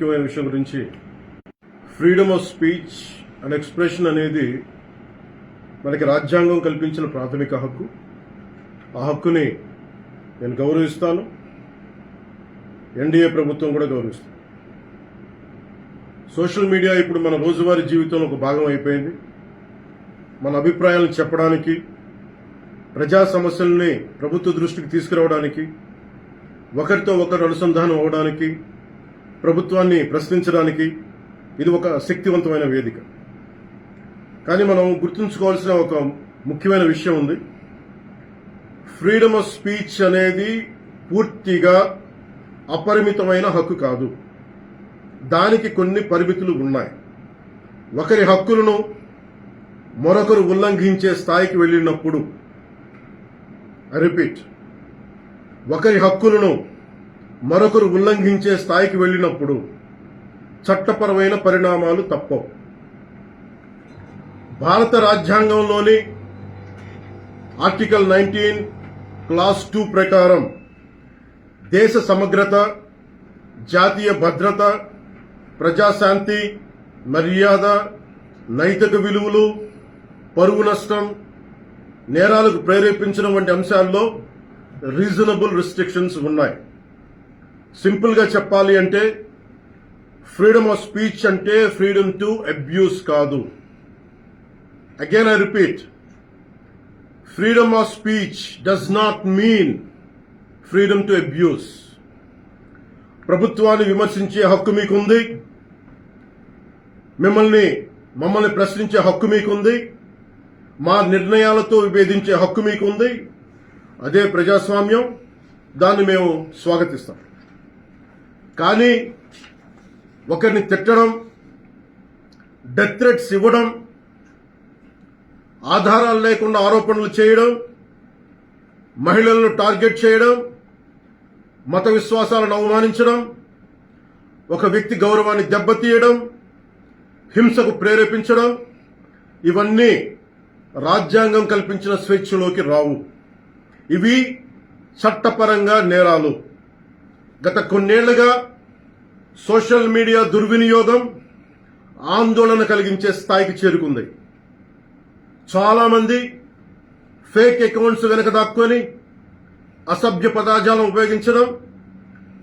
ముఖ్యమైన విషయం గురించి freedom of speech and expression అనేది మనకి రాజ్యాంగం కల్పించిన ప్రాథమిక హక్కు. ఆ హక్కుని నేను గౌరవిస్తాను, ఎన్డీఏ ప్రభుత్వం కూడా గౌరవిస్తుంది. సోషల్ మీడియా ఇప్పుడు మన రోజువారీ జీవితంలో ఒక భాగం అయిపోయింది. మన అభిప్రాయాలను చెప్పడానికి, ప్రజా సమస్యల్ని ప్రభుత్వ దృష్టికి తీసుకురావడానికి, ఒకరితో ఒకరు అనుసంధానం అవడానికి, ప్రభుత్వాన్ని ప్రశ్నించడానికి ఇది ఒక శక్తివంతమైన వేదిక. కానీ మనం గుర్తుంచుకోవాల్సిన ఒక ముఖ్యమైన విషయం ఉంది. ఫ్రీడమ్ ఆఫ్ స్పీచ్ అనేది పూర్తిగా అపరిమితమైన హక్కు కాదు. దానికి కొన్ని పరిమితులు ఉన్నాయి. ఒకరి హక్కులను మరొకరు ఉల్లంఘించే స్థాయికి వెళ్ళినప్పుడు, రిపీట్, ఒకరి హక్కులను మరొకరు ఉల్లంఘించే స్థాయికి వెళ్ళినప్పుడు చట్టపరమైన పరిణామాలు తప్పవు. భారత రాజ్యాంగంలోని ఆర్టికల్ 19 క్లాస్ 2 ప్రకారం దేశ సమగ్రత, జాతీయ భద్రత, ప్రజాశాంతి, మర్యాద, నైతిక విలువలు, పరువు నష్టం, నేరాలకు ప్రేరేపించడం వంటి అంశాల్లో రీజనబుల్ రిస్ట్రిక్షన్స్ ఉన్నాయి. సింపుల్ గా చెప్పాలి అంటే ఫ్రీడమ్ ఆఫ్ స్పీచ్ అంటే ఫ్రీడమ్ టు అబ్యూస్ కాదు. Again I repeat, freedom of speech does not mean freedom to abuse. ప్రభుత్వాన్ని విమర్శించే హక్కు మీకుంది, మమ్మల్ని ప్రశ్నించే హక్కు మీకుంది, మా నిర్ణయాలతో విభేదించే హక్కు మీకుంది. అదే ప్రజాస్వామ్యం, దాన్ని మేము స్వాగతిస్తాం. కానీ ఒకరిని తిట్టడం, డెత్ థ్రెట్స్ ఇవ్వడం, ఆధారాలు లేకుండా ఆరోపణలు చేయడం, మహిళలను టార్గెట్ చేయడం, మత విశ్వాసాలను అవమానించడం, ఒక వ్యక్తి గౌరవాన్ని దెబ్బతీయడం, హింసకు ప్రేరేపించడం, ఇవన్నీ రాజ్యాంగం కల్పించిన స్వేచ్ఛలోకి రావు. ఇవి చట్టపరంగా నేరాలు. గత కొన్నేళ్లుగా సోషల్ మీడియా దుర్వినియోగం ఆందోళన కలిగించే స్థాయికి చేరుకుంది. చాలా మంది ఫేక్ అకౌంట్స్ వెనక దాక్కొని అసభ్య పదజాలం ఉపయోగించడం,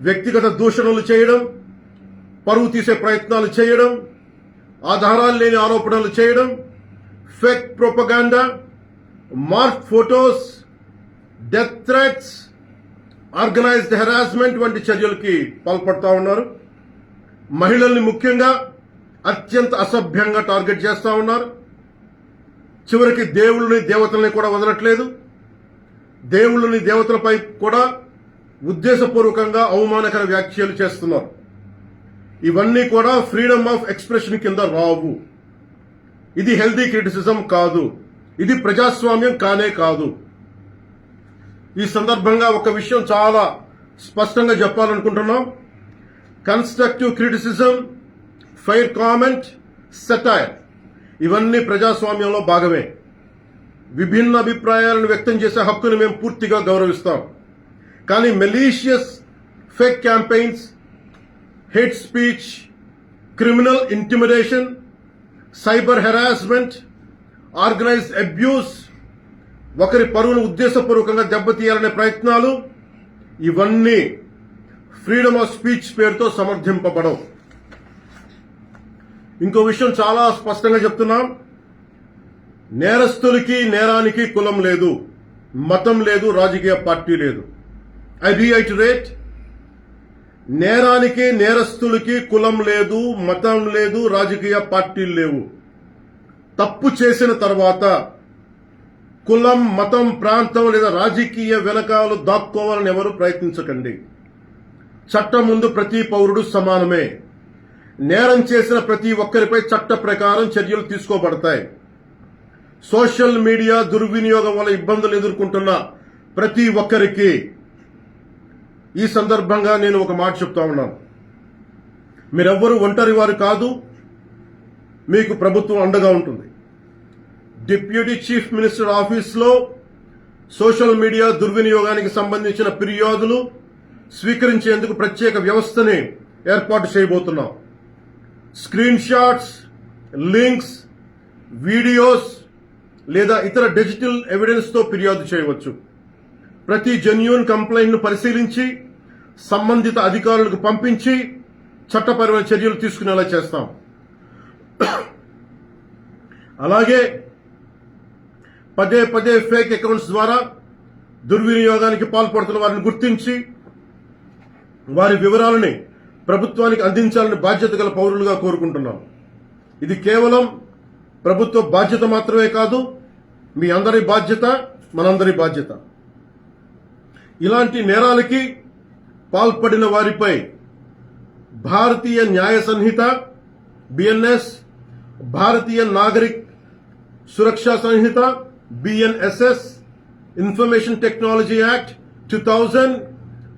వ్యక్తిగత దూషణలు చేయడం, పరువు తీసే ప్రయత్నాలు చేయడం, ఆధారాలు లేని ఆరోపణలు చేయడం, fake propaganda, mark photos, death threats, organised harassment వంటి చర్యలకి పాల్పడతా ఉన్నారు. మహిళల్ని ముఖ్యంగా అత్యంత అసభ్యంగా టార్గెట్ చేస్తా ఉన్నారు. చివరికి దేవుళ్ళని, దేవతల్ని కూడా వదలట్లేదు. దేవుళ్ళని, దేవతలపై కూడా ఉద్దేశపూర్వకంగా అవమానకర వ్యాఖ్యలు చేస్తున్నారు. ఇవన్నీ కూడా ఫ్రీడమ్ ఆఫ్ ఎక్స్ప్రెషన్ కింద రావు. ఇది హెల్దీ క్రిటిసిజం కాదు. ఇది ప్రజాస్వామ్యం కానే కాదు. ఈ సందర్భంగా ఒక విషయం చాలా స్పష్టంగా చెప్పాలనుకుంటున్నాం. Constructive criticism, fair comment, satire ఇవన్నీ ప్రజాస్వామ్యంలో భాగమే. విభిన్న అభిప్రాయాలను వ్యక్తం చేసే హక్కును మేము పూర్తిగా గౌరవిస్తాం. కానీ malicious fake campaigns, hate speech, criminal intimidation, cyber harassment, organised abuse, ఒకరి పరువును ఉద్దేశపూర్వకంగా దెబ్బతీయాలనే ప్రయత్నాలు, ఇవన్నీ ఫ్రీడమ్ ఆఫ్ స్పీచ్ పేరుతో సమర్థింపబడవు. ఇంకో విషయం చాలా స్పష్టంగా చెప్తున్నాం. నేరస్తులకి, నేరానికి కులం లేదు, మతం లేదు, రాజకీయ పార్టీ లేదు. ఐ రీఐటరేట్, నేరానికి, నేరస్తులకి కులం లేదు, మతం లేదు, రాజకీయ పార్టీలు లేవు. తప్పు చేసిన తర్వాత కులం, మతం, ప్రాంతం లేదా రాజకీయ వెనకాలు దాక్కోవాలని ఎవరు ప్రయత్నించకండి. చట్టం ముందు ప్రతి పౌరుడు సమానమే. నేరం చేసిన ప్రతి ఒక్కరిపై చట్ట ప్రకారం చర్యలు తీసుకోబడతాయి. సోషల్ మీడియా దుర్వినియోగం వల్ల ఇబ్బందులు ఎదుర్కొంటున్న ప్రతి ఒక్కరికి ఈ సందర్భంగా నేను ఒక మాట చెప్తా ఉన్నాను. మీరెవ్వరూ ఒంటరి వారు కాదు, మీకు ప్రభుత్వం అండగా ఉంటుంది. డిప్యూటీ చీఫ్ మినిస్టర్ ఆఫీస్లో సోషల్ మీడియా దుర్వినియోగానికి సంబంధించిన ఫిర్యాదులు స్వీకరించేందుకు ప్రత్యేక వ్యవస్థని ఏర్పాటు చేయబోతున్నాం. స్క్రీన్ షాట్స్, లింక్స్, వీడియోస్ లేదా ఇతర డిజిటల్ ఎవిడెన్స్తో ఫిర్యాదు చేయవచ్చు. ప్రతి జెన్యూన్ కంప్లైంట్ను పరిశీలించి సంబంధిత అధికారులకు పంపించి చట్టపరమైన చర్యలు తీసుకునేలా చేస్తాం. అలాగే పదే పదే ఫేక్ అకౌంట్స్ ద్వారా దుర్వినియోగానికి పాల్పడుతున్న వారిని గుర్తించి వారి వివరాలని ప్రభుత్వానికి అందించాలని బాధ్యత గల పౌరులుగా కోరుకుంటున్నాం. ఇది కేవలం ప్రభుత్వ బాధ్యత మాత్రమే కాదు, మీ అందరి బాధ్యత, మనందరి బాధ్యత. ఇలాంటి నేరాలకి పాల్పడిన వారిపై భారతీయ న్యాయ సంహిత బిఎన్ఎస్, భారతీయ నాగరిక్ సురక్షా సంహిత బిఎన్ఎస్ఎస్, ఇన్ఫర్మేషన్ టెక్నాలజీ యాక్ట్ 2000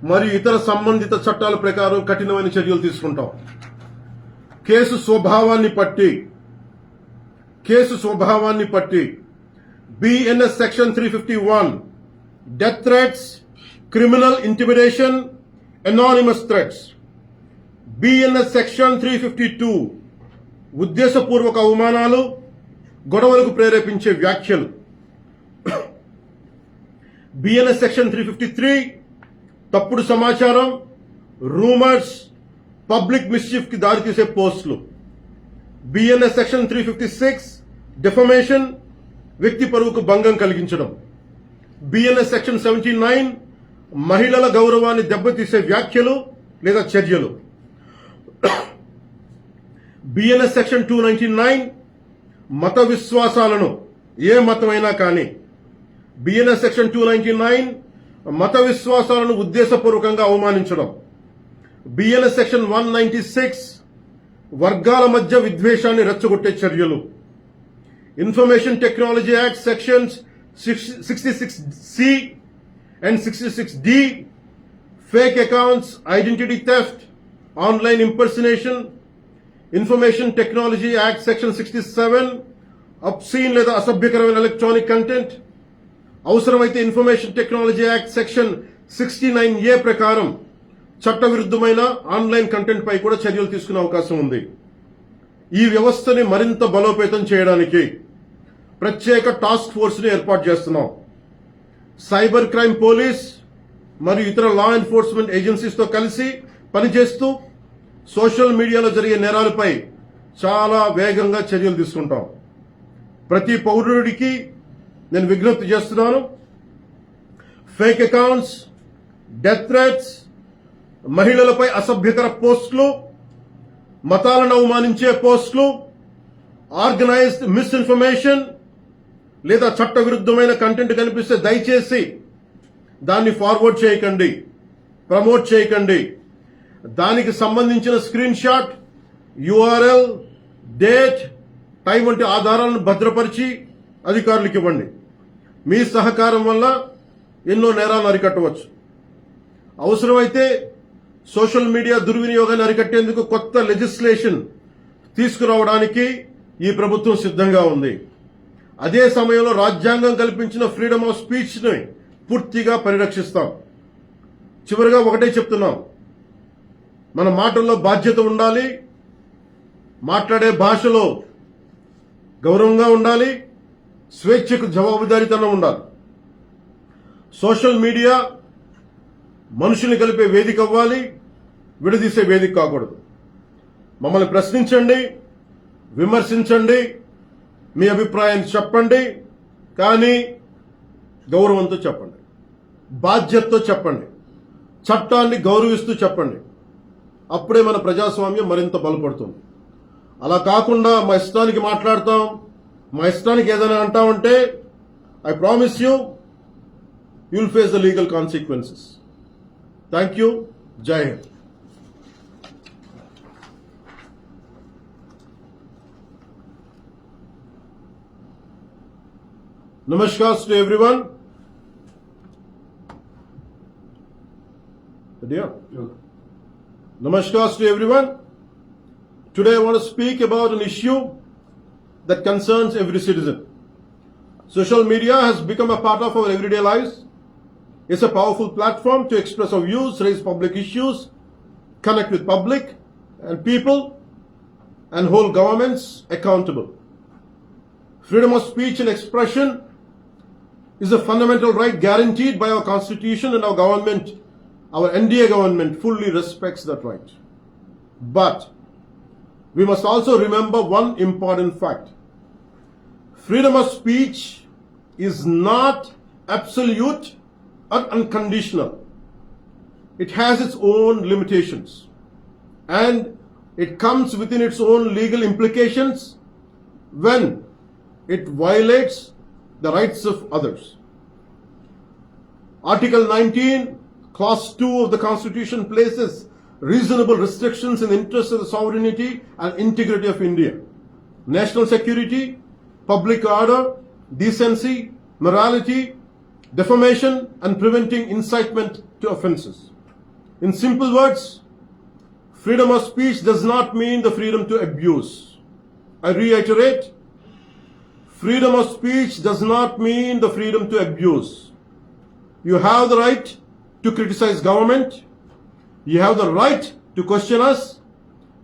మరియు ఇతర సంబంధిత చట్టాల ప్రకారం కఠినమైన చర్యలు తీసుకుంటాం. కేసు స్వభావాన్ని బట్టి BNS section 351 death threats, criminal intimidation, anonymous threats. BNS section 352 ఉద్దేశపూర్వక అవమానాలు, గొడవలకు ప్రేరేపించే వ్యాఖ్యలు. బిఎన్ఎస్ సెక్షన్ 353 తప్పుడు సమాచారం, రూమర్స్, పబ్లిక్ మిస్చీఫ్ కి దారితీసే పోస్టులు. బిఎన్ఎస్ సెక్షన్ 356 డిఫమేషన్, వ్యక్తి పరువుకు భంగం కలిగించడం. బిఎన్ఎస్ సెక్షన్ 79 మహిళల గౌరవాన్ని దెబ్బతీసే వ్యాఖ్యలు లేదా చర్యలు. బిఎన్ఎస్ సెక్షన్ 299 మత విశ్వాసాలను, ఏ మతమైనా కానీ, బిఎన్ఎస్ సెక్షన్ 299 మత విశ్వాసాలను ఉద్దేశపూర్వకంగా అవమానించడం. బిఎన్ఎస్ సెక్షన్ 196 వర్గాల మధ్య విద్వేషాన్ని రెచ్చగొట్టే చర్యలు. Information technology act sections 66C and 66D fake accounts, identity theft, online impersonation. Information technology act section 67 obscene లేదా అసభ్యకరమైన ఎలక్ట్రానిక్ కంటెంట్. అవసరమైతే information technology act section 69A ప్రకారం చట్టవిరుద్ధమైన ఆన్లైన్ కంటెంట్ పై కూడా చర్యలు తీసుకునే అవకాశం ఉంది. ఈ వ్యవస్థని మరింత బలోపేతం చేయడానికి ప్రత్యేక టాస్క్ ఫోర్స్ ని ఏర్పాటు చేస్తున్నాం. సైబర్ క్రైమ్ పోలీస్ మరియు ఇతర లా ఎన్ఫోర్స్మెంట్ ఏజెన్సీస్ తో కలిసి పనిచేస్తూ సోషల్ మీడియాలో జరిగే నేరాలపై చాలా వేగంగా చర్యలు తీసుకుంటాం. ప్రతి పౌరుడికి నేను విజ్ఞప్తి చేస్తున్నాను, ఫేక్ అకౌంట్స్, డెత్ థ్రెట్స్, మహిళలపై అసభ్యకర పోస్టులు, మతాలను అవమానించే పోస్టులు, ఆర్గనైజ్డ్ మిస్ఇన్ఫర్మేషన్ లేదా చట్టవిరుద్ధమైన కంటెంట్ కనిపిస్తే దయచేసి దాన్ని ఫార్వర్డ్ చేయకండి, ప్రమోట్ చేయకండి. దానికి సంబంధించిన screen shot, URL, date, time వంటి ఆధారాలను భద్రపరిచి అధికారులకు ఇవ్వండి. మీ సహకారం వల్ల ఎన్నో నేరాలను అరికట్టవచ్చు. అవసరమైతే సోషల్ మీడియా దుర్వినియోగాన్ని అరికట్టేందుకు కొత్త లెజిస్లేషన్ తీసుకురావడానికి ఈ ప్రభుత్వం సిద్ధంగా ఉంది. అదే సమయంలో రాజ్యాంగం కల్పించిన ఫ్రీడమ్ ఆఫ్ స్పీచ్ ని పూర్తిగా పరిరక్షిస్తాం. చివరిగా ఒకటే చెప్తున్నాం, మన మాటల్లో బాధ్యత ఉండాలి, మాట్లాడే భాషలో గౌరవంగా ఉండాలి, స్వేచ్ఛకు జవాబుదారీతనం ఉండాలి. సోషల్ మీడియా మనుషుల్ని కలిపే వేదిక అవ్వాలి, విడదీసే వేదిక కాకూడదు. మమ్మల్ని ప్రశ్నించండి, విమర్శించండి, మీ అభిప్రాయాన్ని చెప్పండి, కానీ గౌరవంతో చెప్పండి, బాధ్యతతో చెప్పండి, చట్టాన్ని గౌరవిస్తూ చెప్పండి. అప్పుడే మన ప్రజాస్వామ్యం మరింత బలపడుతుంది. అలా కాకుండా మా ఇష్టానికి మాట్లాడతాం, మా ఇష్టానికి ఏదైనా అంటామంటే I promise you will face the legal consequences. Thank you. జై Hind. Namaskar to everyone. Namaskar to everyone. Today I want to speak about an issue that concerns every citizen. Social media has become a part of our everyday lives. It's a powerful platform to express our views, raise public issues, connect with public and people, and hold governments accountable. Freedom of speech and expression is a fundamental right guaranteed by our Constitution, and our government, our NDA government, fully respects that right. But we must also remember one important fact. Freedom of speech is not absolute or unconditional. It has its own limitations, and it comes within its own legal implications when it violates the rights of others. Article 19, Clause 2 of the Constitution places reasonable restrictions in the interest of the sovereignty and integrity of India, national security, public order, decency, morality, defamation, and preventing incitement to offences. In simple words, freedom of speech does not mean the freedom to abuse. I reiterate, freedom of speech does not mean the freedom to abuse. You have the right to criticize government. You have the right to question us.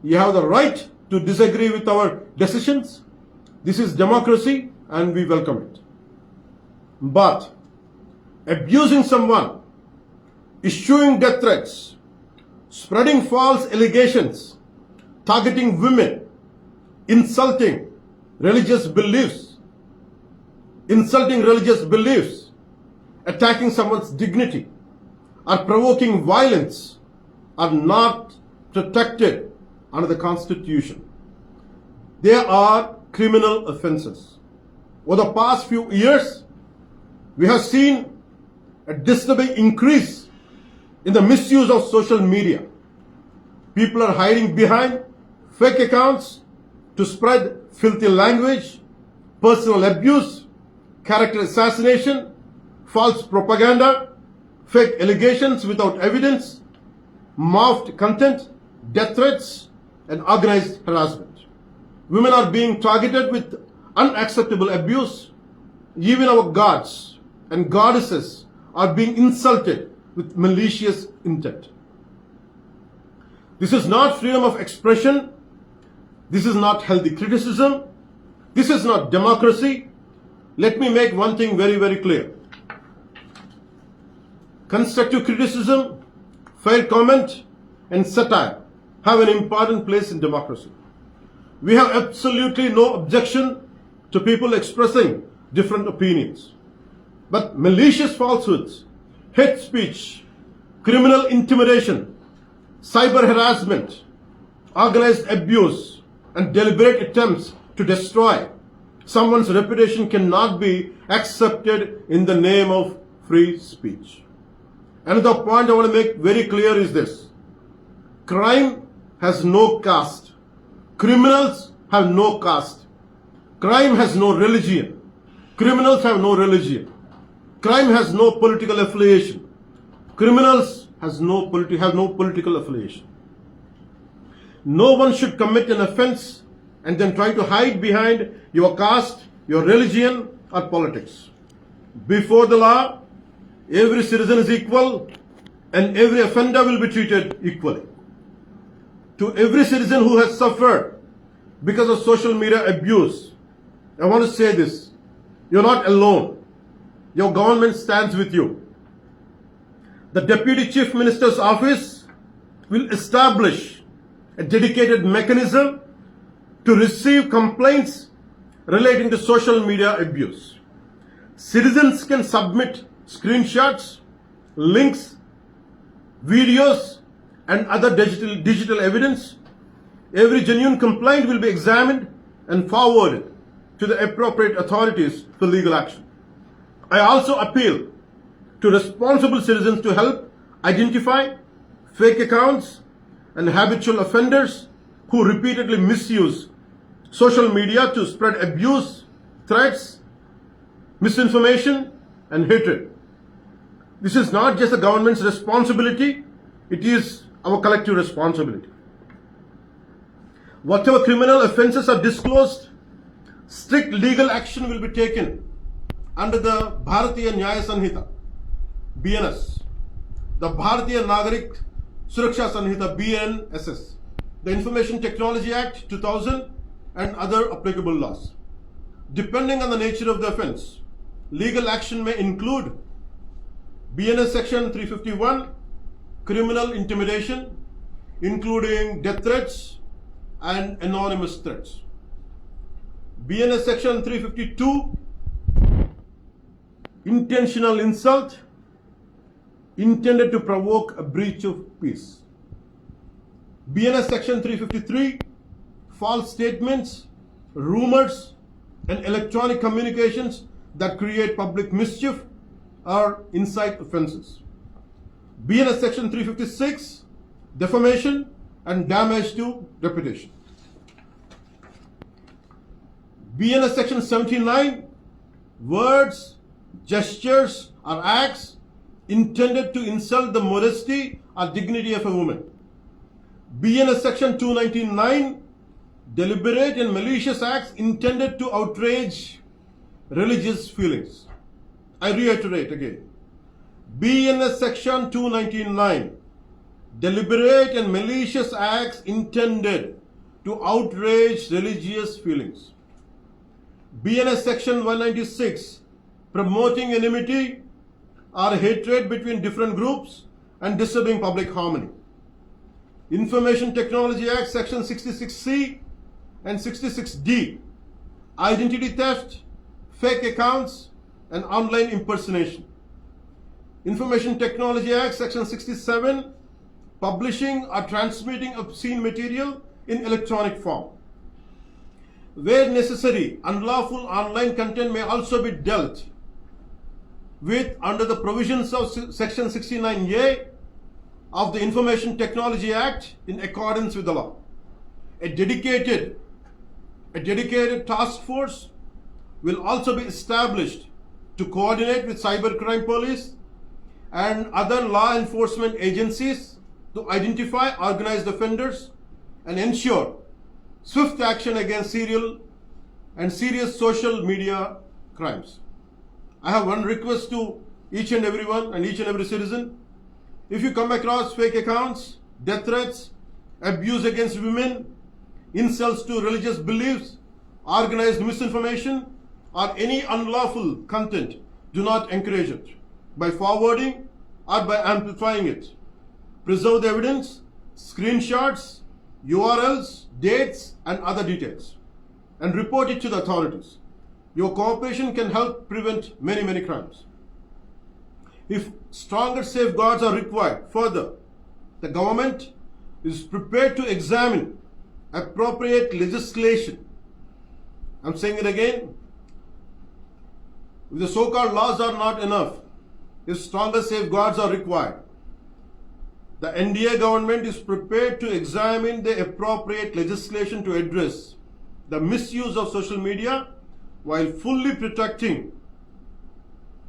You have the right to disagree with our decisions. This is democracy and we welcome it. But abusing someone, issuing death threats, spreading false allegations, targeting women, insulting religious beliefs, attacking someone's dignity, or provoking violence are not protected under the Constitution. They are criminal offences. Over the past few years, we have seen a disturbing increase in the misuse of social media. People are hiding behind fake accounts to spread filthy language, personal abuse, character assassination, false propaganda, fake allegations without evidence, morphed content, death threats, and organized harassment. Women are being targeted with unacceptable abuse. Even our gods and goddesses are being insulted with malicious intent. This is not freedom of expression. This is not healthy criticism. This is not democracy. Let me make one thing very, very clear. Constructive criticism, fair comment, and satire have an important place in democracy. We have absolutely no objection to people expressing different opinions. But malicious falsehoods, hate speech, criminal intimidation, cyber harassment, organized abuse, and deliberate attempts to destroy someone's reputation cannot be accepted in the name of free speech. Another point I want to make very clear is this. Crime has no caste. Criminals have no caste. Crime has no religion. Criminals have no religion. Crime has no political affiliation. Criminals have no political affiliation. No one should commit an offense and then try to hide behind your caste, your religion, or politics. Before the law, every citizen is equal and every offender will be treated equally. To every citizen who has suffered because of social media abuse, I want to say this. You're not alone. Your government stands with you. The Deputy Chief Minister's office will establish a dedicated mechanism to receive complaints relating to social media abuse. Citizens can submit screenshots, links, videos, and other digital evidence. Every genuine complaint will be examined and forwarded to the appropriate authorities for legal action. I also appeal to responsible citizens to help identify fake accounts and habitual offenders who repeatedly misuse social media to spread abuse, threats, misinformation, and hatred. This is not just the government's responsibility, it is our collective responsibility. Whatever criminal offences are disclosed, strict legal action will be taken under the Bharatiya Nyaya Sanhita, BNS, the Bharatiya Nagarik Suraksha Sanhita BNSS, the Information Technology Act 2000 and other applicable laws. Depending on the nature of the offence, legal action may include BNS Section 351, criminal intimidation, including death threats and anonymous threats. BNS Section 352, intentional insult intended to provoke a breach of peace. BNS Section 353, false statements, rumors, and electronic communications that create public mischief or incite offences. BNS Section 356, defamation and damage to reputation. BNS Section 79, words, gestures, or acts intended to insult the modesty or dignity of a woman. BNS Section 299, deliberate and malicious acts intended to outrage religious feelings. I reiterate again. BNS Section 299, deliberate and malicious acts intended to outrage religious feelings. BNS Section 196, promoting enmity or hatred between different groups and disturbing public harmony. Information Technology Act Section 66C and 66D, identity theft, fake accounts, and online impersonation. Information Technology Act Section 67, publishing or transmitting obscene material in electronic form. Where necessary, unlawful online content may also be dealt with under the provisions of Section 69A of the Information Technology Act in accordance with the law. A dedicated task force will also be established to coordinate with cybercrime police and other law enforcement agencies to identify organized offenders and ensure swift action against serial and serious social media crimes. I have one request to each and everyone and each and every citizen. If you come across fake accounts, death threats, abuse against women, insults to religious beliefs, organized misinformation, or any unlawful content, do not encourage it by forwarding or by amplifying it. Preserve the evidence, screenshots, URLs, dates, and other details, and report it to the authorities. Your cooperation can help prevent many crimes. If stronger safeguards are required, further, the government is prepared to examine appropriate legislation. I'm saying it again. If the so-called laws are not enough, if stronger safeguards are required, the NDA government is prepared to examine the appropriate legislation to address the misuse of social media while fully protecting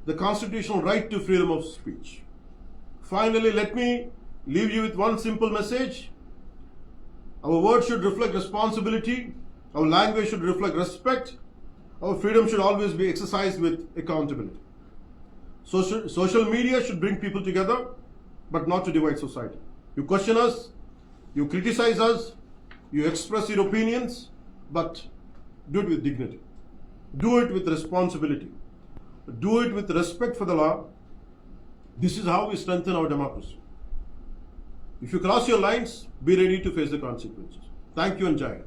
the constitutional right to freedom of speech. Finally, let me leave you with one simple message. Our words should reflect responsibility. Our language should reflect respect. Our freedom should always be exercised with accountability. Social media should bring people together, but not to divide society. You question us, you criticize us, you express your opinions, but do it with dignity. Do it with responsibility. Do it with respect for the law. This is how we strengthen our democracy. If you cross your lines, be ready to face the consequences. Thank you and Jai Hind.